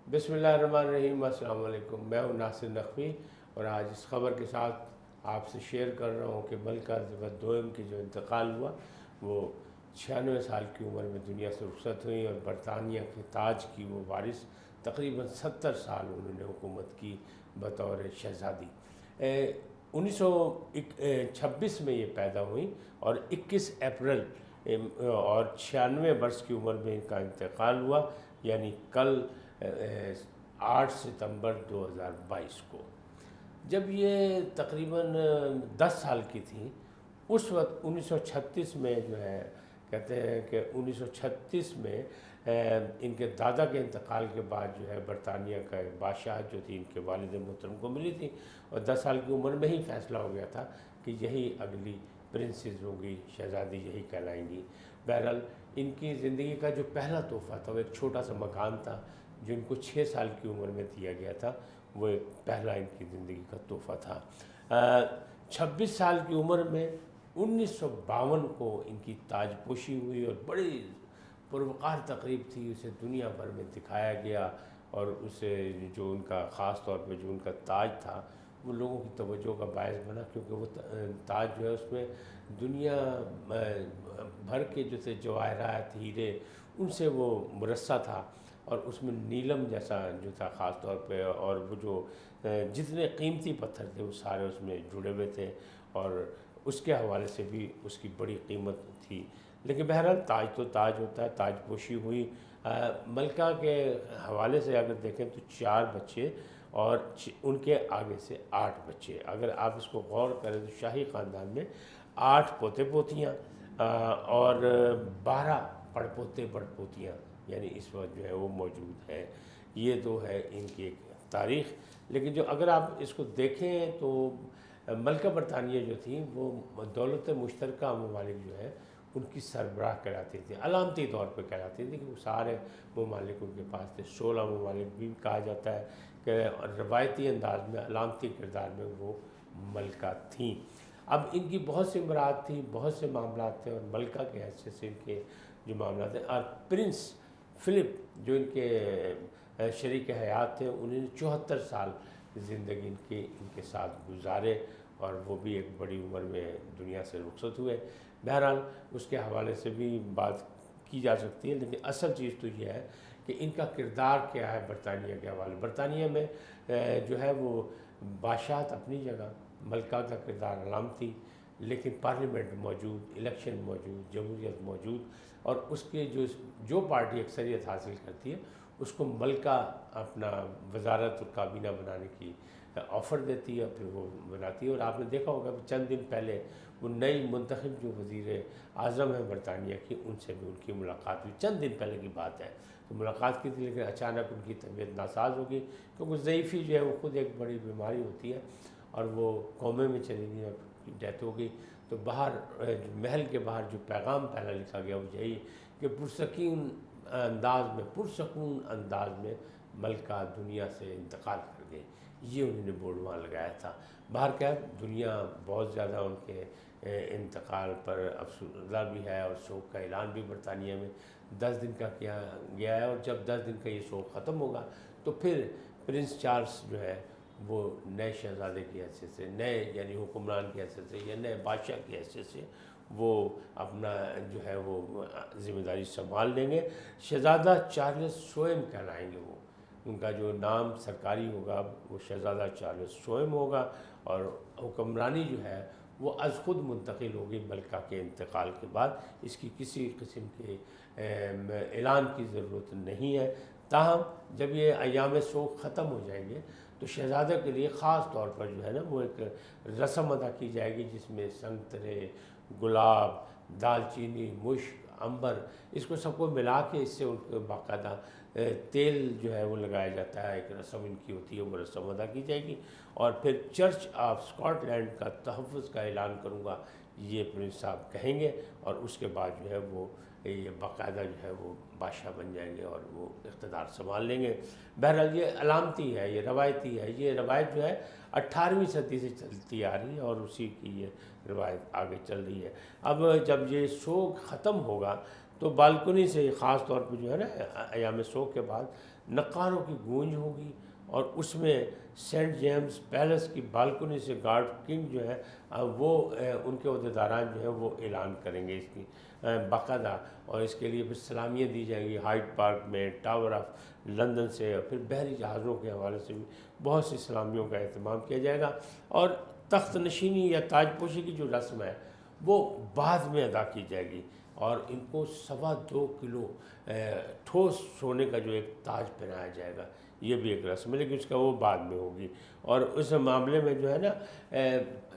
بسم اللہ الرحمن الرحیم۔ السلام علیکم، میں ہوں ناصر نقوی اور آج اس خبر کے ساتھ آپ سے شیئر کر رہا ہوں کہ ملکہ الزبیتھ دوئم کی جو انتقال ہوا وہ 96 سال کی عمر میں دنیا سے رخصت ہوئی اور برطانیہ کے تاج کی وہ وارث تقریباً 70 سال انہوں نے حکومت کی بطور شہزادی۔ 1926 میں یہ پیدا ہوئی اور 21 اپریل اور 96 برس کی عمر میں ان کا انتقال ہوا، یعنی کل 8 ستمبر 2022 کو۔ جب یہ تقریباً 10 سال کی تھیں اس وقت 1936 میں جو ہے کہتے ہیں کہ 1936 میں ان کے دادا کے انتقال کے بعد جو ہے برطانیہ کا ایک بادشاہ جو تھی ان کے والد محترم کو ملی تھی اور 10 سال کی عمر میں ہی فیصلہ ہو گیا تھا کہ یہی اگلی پرنسز ہوگی، شہزادی یہی کہلائیں گی۔ بہرحال ان کی زندگی کا جو پہلا تحفہ تھا وہ ایک چھوٹا سا مکان تھا جو ان کو 6 سال کی عمر میں دیا گیا تھا، وہ ایک پہلا ان کی زندگی کا تحفہ تھا۔ 26 سال کی عمر میں 1952 کو ان کی تاج پوشی ہوئی اور بڑی پروقار تقریب تھی، اسے دنیا بھر میں دکھایا گیا اور اسے جو ان کا خاص طور پہ جو ان کا تاج تھا وہ لوگوں کی توجہ کا باعث بنا، کیونکہ وہ تاج جو ہے اس میں دنیا بھر کے جو تھے جواہرات، ہیرے، ان سے وہ مرصع تھا اور اس میں نیلم جیسا جو تھا خاص طور پہ، اور وہ جو جتنے قیمتی پتھر تھے وہ سارے اس میں جڑے ہوئے تھے اور اس کے حوالے سے بھی اس کی بڑی قیمت تھی۔ لیکن بہرحال تاج تو تاج ہوتا ہے، تاج پوشی ہوئی۔ ملکہ کے حوالے سے اگر دیکھیں تو 4 بچے اور ان کے آگے سے 8 بچے۔ اگر آپ اس کو غور کریں تو شاہی خاندان میں 8 پوتے پوتیاں اور 12 پڑ پوتے بڑ پوتیاں، یعنی اس وقت جو ہے وہ موجود ہیں۔ یہ تو ہے ان کی ایک تاریخ۔ لیکن جو اگر آپ اس کو دیکھیں تو ملکہ برطانیہ جو تھیں وہ دولت مشترکہ ممالک جو ہے ان کی سربراہ کہلاتی تھی، علامتی طور پہ کہلاتی تھی کہ وہ سارے ممالک ان کے پاس تھے۔ 16 ممالک بھی کہا جاتا ہے کہ روایتی انداز میں، علامتی کردار میں وہ ملکہ تھیں۔ اب ان کی بہت سی مراد تھی، بہت سے معاملات تھے اور ملکہ کے حیثیت سے ان کے جو معاملات ہیں، اور پرنس فلپ جو ان کے شریک حیات تھے انہوں نے 74 سال زندگی ان کے ساتھ گزارے اور وہ بھی ایک بڑی عمر میں دنیا سے رخصت ہوئے۔ بہرحال اس کے حوالے سے بھی بات کی جا سکتی ہے، لیکن اصل چیز تو یہ ہے کہ ان کا کردار کیا ہے برطانیہ کے حوالے۔ برطانیہ میں جو ہے وہ بادشاہت اپنی جگہ، ملکہ کا کردار علامتی، لیکن پارلیمنٹ موجود، الیکشن موجود، جمہوریت موجود، اور اس کے جو پارٹی اکثریت حاصل کرتی ہے اس کو ملکہ اپنا وزارت اور کابینہ بنانے کی آفر دیتی ہے، پھر وہ بناتی ہے۔ اور آپ نے دیکھا ہوگا کہ چند دن پہلے وہ نئی منتخب جو وزیر اعظم ہیں برطانیہ کی، ان سے بھی ان کی ملاقات ہوئی، چند دن پہلے کی بات ہے۔ تو ملاقات کی تھی لیکن اچانک ان کی طبیعت ناساز ہو گئی، کیونکہ ضعیفی جو ہے وہ خود ایک بڑی بیماری ہوتی ہے اور وہ کومے میں چلی گئی اور ڈیتھ ہو گئی۔ تو باہر محل کے باہر جو پیغام پہلا لکھا گیا وہ یہی کہ پرسکون انداز میں ملکہ دنیا سے انتقال کر گئی، یہ انہوں نے بورڈ وہاں لگایا تھا۔ باہر کیا دنیا بہت زیادہ ان کے انتقال پر افسردہ بھی ہے اور شوق کا اعلان بھی برطانیہ میں 10 دن کا کیا گیا ہے، اور جب 10 دن کا یہ شوق ختم ہوگا تو پھر پرنس چارلس جو ہے وہ نئے شہزادے کی حیثیت سے، نئے یعنی حکمران کی حیثیت سے یا نئے بادشاہ کی حیثیت سے وہ اپنا جو ہے وہ ذمہ داری سنبھال لیں گے۔ شہزادہ چارلس سوئم کہلائیں گے، وہ ان کا جو نام سرکاری ہوگا وہ شہزادہ چارلس سوئم ہوگا، اور حکمرانی جو ہے وہ از خود منتقل ہوگی ملکہ کے انتقال کے بعد۔ اس کی کسی قسم کے اعلان کی ضرورت نہیں ہے۔ تاہم جب یہ ایام سوگ ختم ہو جائیں گے تو شہزادہ کے لیے خاص طور پر جو ہے نا وہ ایک رسم ادا کی جائے گی، جس میں سنگترے، گلاب، دال چینی، مشک، عنبر، اس کو سب کو ملا کے اس سے ان کو باقاعدہ تیل جو ہے وہ لگایا جاتا ہے، ایک رسم ان کی ہوتی ہے، وہ رسم ادا کی جائے گی۔ اور پھر چرچ آف اسکاٹ لینڈ کا تحفظ کا اعلان کروں گا، یہ پرنس صاحب کہیں گے، اور اس کے بعد جو ہے وہ یہ باقاعدہ جو ہے وہ بادشاہ بن جائیں گے اور وہ اقتدار سنبھال لیں گے۔ بہرحال یہ علامتی ہے، یہ روایتی ہے، یہ روایت جو ہے 18ویں صدی سے چلتی آ رہی ہے اور اسی کی یہ روایت آگے چل رہی ہے۔ اب جب یہ سوگ ختم ہوگا تو بالکنی سے خاص طور پہ جو ہے نا ایام سوگ کے بعد نقاروں کی گونج ہوگی، اور اس میں سینٹ جیمز پیلس کی بالکنی سے گارڈ کنگ جو ہے وہ ان کے عہدیداران جو ہیں وہ اعلان کریں گے اس کی باقاعدہ، اور اس کے لیے پھر سلامیاں دی جائیں گی ہائیڈ پارک میں، ٹاور آف لندن سے، اور پھر بحری جہازوں کے حوالے سے بھی بہت سی سلامیوں کا اہتمام کیا جائے گا، اور تخت نشینی یا تاج پوشی کی جو رسم ہے وہ بعد میں ادا کی جائے گی، اور ان کو 2.25 کلو ٹھوس سونے کا جو ایک تاج پہنایا جائے گا، یہ بھی ایک رسم ہے، لیکن اس کا وہ بعد میں ہوگی۔ اور اس معاملے میں جو ہے نا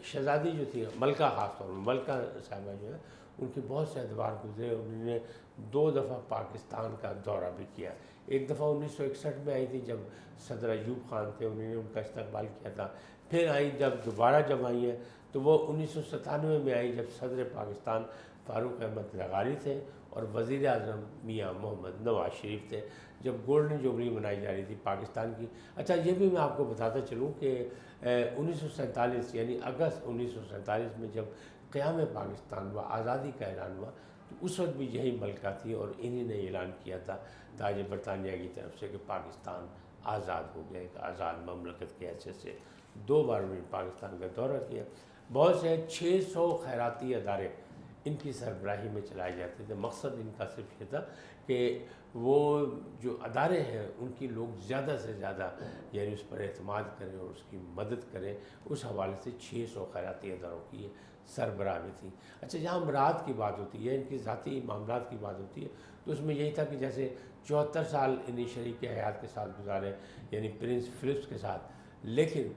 شہزادی جو تھی ملکہ، خاص طور پر ملکہ صاحبہ جو ہے، ان کے بہت سے ادوار گزرے، انہوں نے 2 دفعہ پاکستان کا دورہ بھی کیا۔ ایک دفعہ 1961 میں آئی تھی جب صدر ایوب خان تھے، انہوں نے ان کا استقبال کیا تھا، پھر آئی دوبارہ جب آئی ہیں تو وہ 1997 میں آئی جب صدر پاکستان فاروق احمد لغاری تھے اور وزیر اعظم میاں محمد نواز شریف تھے، جب گولڈن جوبلی منائی جا رہی تھی پاکستان کی۔ اچھا یہ بھی میں آپ کو بتاتا چلوں کہ 1947 یعنی اگست 1947 میں جب قیام پاکستان ہوا، آزادی کا اعلان ہوا، تو اس وقت بھی یہی ملکہ تھی، اور انہی نے اعلان کیا تھا تاج برطانیہ کی طرف سے کہ پاکستان آزاد ہو گیا، ایک آزاد مملکت کے حیثیت سے۔ 2 بار انہوں نے پاکستان کا دورہ کیا۔ بہت سے 600 خیراتی ادارے ان کی سربراہی میں چلائے جاتے تھے۔ مقصد ان کا صرف یہ تھا کہ وہ جو ادارے ہیں ان کی لوگ زیادہ سے زیادہ یعنی اس پر اعتماد کریں اور اس کی مدد کریں، اس حوالے سے 600 خیراتی اداروں کی سربراہ بھی تھی۔ اچھا جہاں امراض کی بات ہوتی ہے، ان کی ذاتی معاملات کی بات ہوتی ہے، تو اس میں یہی تھا کہ جیسے 74 سال انہی شریک حیات کے ساتھ گزارے، یعنی پرنس فلپس کے ساتھ، لیکن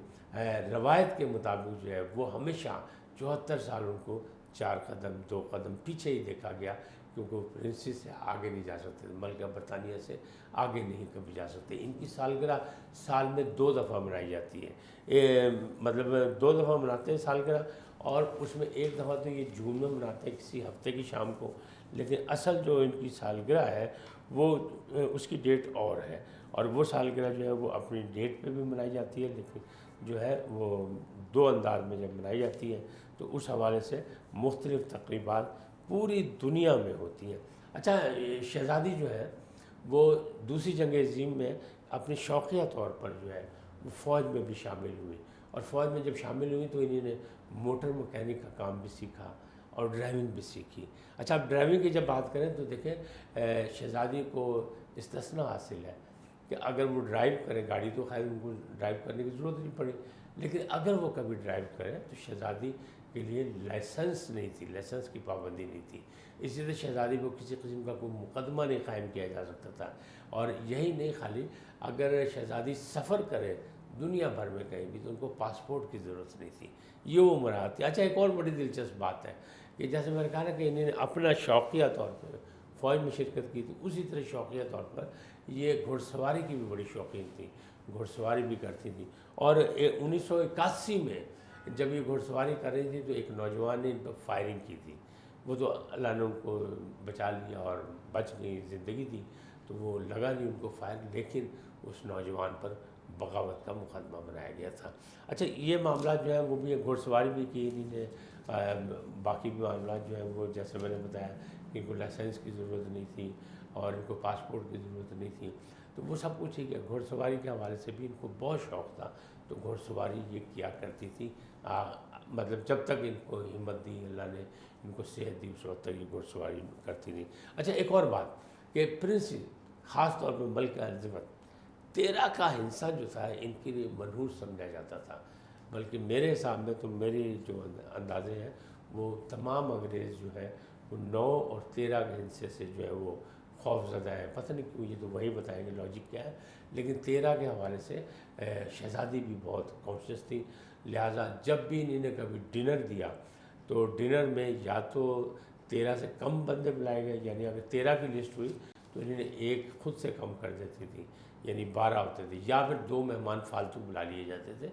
روایت کے مطابق جو ہے وہ ہمیشہ 74 سال ان کو 4 قدم 2 قدم پیچھے ہی دیکھا گیا، کیونکہ وہ پرنسس سے آگے نہیں جا سکتے، ملکہ برطانیہ سے آگے نہیں کبھی جا سکتے۔ ان کی سالگرہ سال میں 2 دفعہ منائی جاتی ہے، مطلب 2 دفعہ مناتے ہیں سالگرہ، اور اس میں ایک دفعہ تو یہ جون میں مناتے ہیں کسی ہفتے کی شام کو، لیکن اصل جو ان کی سالگرہ ہے وہ اس کی ڈیٹ اور ہے، اور وہ سالگرہ جو ہے وہ اپنی ڈیٹ پہ بھی منائی جاتی ہے، لیکن جو ہے وہ 2 انداز میں جب منائی جاتی ہے تو اس حوالے سے مختلف تقریبات پوری دنیا میں ہوتی ہیں۔ اچھا شہزادی جو ہے وہ دوسری جنگ عظیم میں اپنے شوقیہ طور پر جو ہے وہ فوج میں بھی شامل ہوئی، اور فوج میں جب شامل ہوئی تو انہوں نے موٹر مکینک کا کام بھی سیکھا اور ڈرائیونگ بھی سیکھی۔ اچھا اب ڈرائیونگ کی جب بات کریں تو دیکھیں شہزادی کو استثناء حاصل ہے کہ اگر وہ ڈرائیو کرے گاڑی، تو خیر ان کو ڈرائیو کرنے کی ضرورت نہیں پڑی، لیکن اگر وہ کبھی ڈرائیو کرے تو شہزادی کے لیے لائسنس نہیں تھی، لائسنس کی پابندی نہیں تھی، اسی طرح شہزادی کو کسی قسم کا کوئی مقدمہ نہیں قائم کیا جا سکتا تھا، اور یہی نہیں خالی اگر شہزادی سفر کرے دنیا بھر میں کہیں بھی تو ان کو پاسپورٹ کی ضرورت نہیں تھی، یہ وہ مراحل تھی۔ اچھا ایک اور بڑی دلچسپ بات ہے کہ جیسے میں نے کہا نا کہ انہوں نے اپنا شوقیہ طور پر فوج میں شرکت کی تھی، اسی طرح شوقیہ طور پر یہ گھوڑ سواری کی بھی بڑی شوقین تھی، گھوڑ سواری بھی کرتی تھی، اور 1981 میں جب یہ گھوڑ سواری کر رہی تھی تو ایک نوجوان نے ان پر فائرنگ کی تھی، وہ تو اللہ نے ان کو بچا لیا اور بچ گئی، زندگی دی تو وہ لگا نہیں ان کو فائر، لیکن اس نوجوان پر بغاوت کا مقدمہ بنایا گیا تھا۔ اچھا یہ معاملات جو ہیں وہ بھی گھوڑ سواری بھی کی انہوں نے، باقی بھی معاملات جو ہیں وہ جیسے میں نے بتایا کہ ان کو لائسنس کی ضرورت نہیں تھی اور ان کو پاسپورٹ کی ضرورت نہیں تھی، تو وہ سب کچھ ٹھیک ہے۔ گھوڑ سواری کے حوالے سے بھی ان کو بہت شوق تھا، تو گھوڑ سواری یہ کیا کرتی تھی، مطلب جب تک ان کو ہمت دی اللہ نے، ان کو صحت دی، اس وقت تک یہ گھوڑ سواری کرتی تھی۔ اچھا ایک اور بات کہ پرنس خاص طور پہ ملکہ الزبتھ 13 کا ہنسا جو تھا ان کے لیے منحوس سمجھا جاتا تھا، بلکہ میرے حساب میں تو میری جو اندازے ہیں وہ تمام انگریز جو ہے وہ 9 اور 13 کے ہنسے سے جو ہے وہ خوف زدہ ہے، پتہ نہیں کیوں، یہ تو وہی بتائیں گے لاجک کیا ہے، لیکن 13 کے حوالے سے شہزادی بھی بہت کانشیس تھی، لہٰذا جب بھی انہوں نے کبھی ڈنر دیا تو ڈنر میں یا تو 13 سے کم بندے بلائے گئے، یعنی اگر 13 کی لسٹ ہوئی تو انہوں نے ایک خود سے کم کر دیتی تھی، یعنی 12 ہوتے تھے، یا پھر 2 مہمان فالتو بلا لیے جاتے تھے،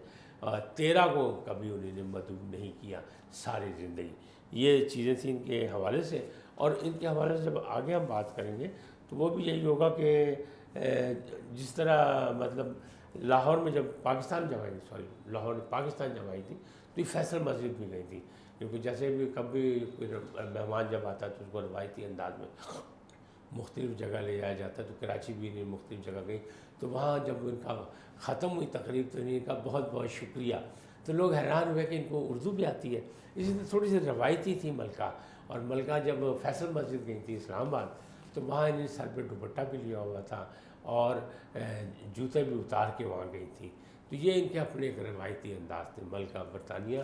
13 کو کبھی انہوں نے مدعو نہیں کیا ساری زندگی۔ یہ چیزیں تھیں ان کے حوالے سے، اور ان کے حوالے سے جب آگے ہم بات کریں گے تو وہ بھی یہی ہوگا کہ جس طرح مطلب لاہور میں جب پاکستان جب آئی لاہور میں پاکستان جب آئی تھی تو یہ فیصل مسجد بھی گئی تھی، کیونکہ جیسے بھی کبھی کوئی مہمان جب آتا ہے تو اس کو روایتی انداز میں مختلف جگہ لے جایا جاتا ہے، تو کراچی بھی نہیں مختلف جگہ گئی، تو وہاں جب ان کا ختم ہوئی تقریب تو انہیں کہا بہت بہت شکریہ، تو لوگ حیران ہوئے کہ ان کو اردو بھی آتی ہے۔ اسی طرح تھوڑی سی روایتی تھی ملکہ، اور ملکہ جب فیصل مسجد گئی تھی اسلام آباد تو وہاں انہیں سر پہ دوپٹہ بھی لیا ہوا تھا اور جوتے بھی اتار کے وہاں گئی تھی۔ تو یہ ان کے اپنے ایک روایتی انداز تھے۔ ملکہ برطانیہ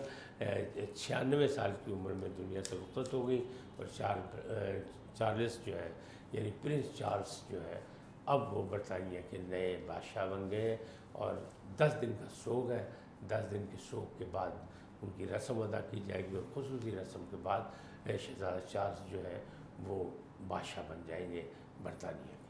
96 سال کی عمر میں دنیا سے رخصت ہو گئی، اور چارلس جو ہے یعنی پرنس چارلس جو ہے اب وہ برطانیہ کے نئے بادشاہ بن گئے ہیں، اور 10 دن کا سوگ ہے۔ 10 دن کے سوگ کے بعد ان کی رسم ادا کی جائے گی، اور خصوصی رسم کے بعد شہزادہ چارلس جو ہے وہ بادشاہ بن جائیں گے برطانیہ کے۔